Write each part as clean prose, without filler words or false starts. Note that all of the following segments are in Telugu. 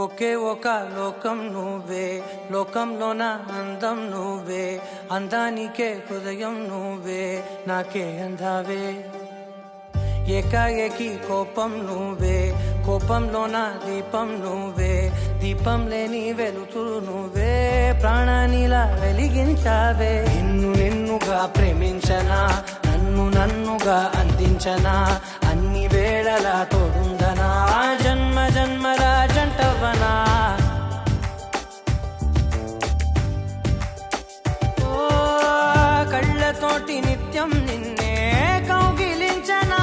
ఒకే ఒక లోకం నువ్వే, లోకంలోన అందం నువ్వే, అందానికే హృదయం నువ్వే, నాకే అందావే. ఏకాఏకి కోపం నువ్వే, కోపంలోన దీపం నువ్వే, దీపం లేని వెలుతురు నువ్వే, ప్రాణానిలా వెలిగించావే. నిన్నుగా ప్రేమించనా, నన్నుగా అందించనా, అన్ని వేళలా తోడుందనా, జన్మ జన్మల జంటవనా. ఓ కళ్ళతోటి నిత్యం నిన్నే కౌగిలించనా,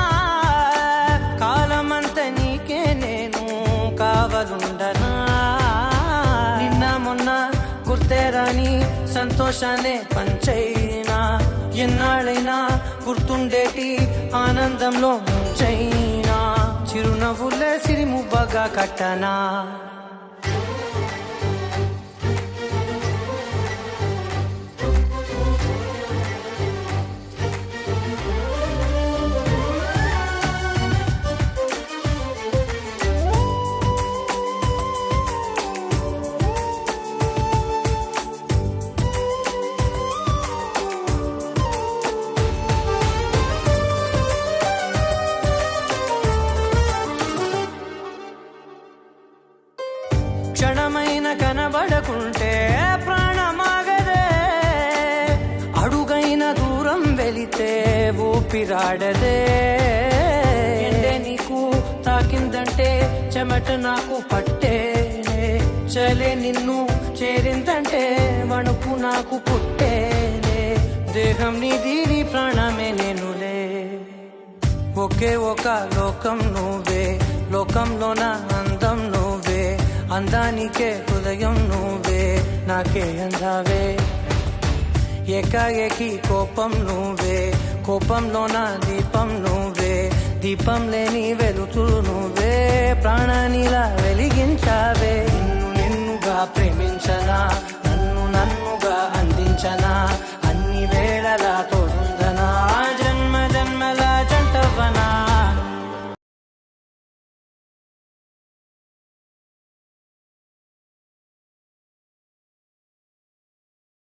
కాలమంత నీకే నేను కావలుండనా. నిన్న మొన్న గుర్తేరాని సంతోషాన్ని పంచైనా, ఎన్నాళ్ళైనా గుర్తుండేటి ఆనందంలో ముంచైనా, చిరునవ్వులే సిరిముబ్బగా కట్టనా. క్షణమైన కనబడకుంటే ప్రాణమాగదే, అడుగైన దూరం వెళితే ఊపిరాడదే. ఎండే నీకు తాకిందంటే చెమట నాకు పట్టే, చలే నిన్ను చేరిందంటే వణుకు నాకు పుట్టేనే. దేహం నీది, నీ ప్రాణమే నేనులే. ఒకే ఒక లోకం నువ్వే, లోకంలోన అందం నువ్వే, అందానికే హృదయం నువ్వే, నాకే అందావే. ఏకాఏకి కోపం నువ్వే, కోపంలోన దీపం నువ్వే, దీపం లేని వెలుతురు నువ్వే, ప్రాణానిలా వెలిగించావే. నిన్నుగా ప్రేమి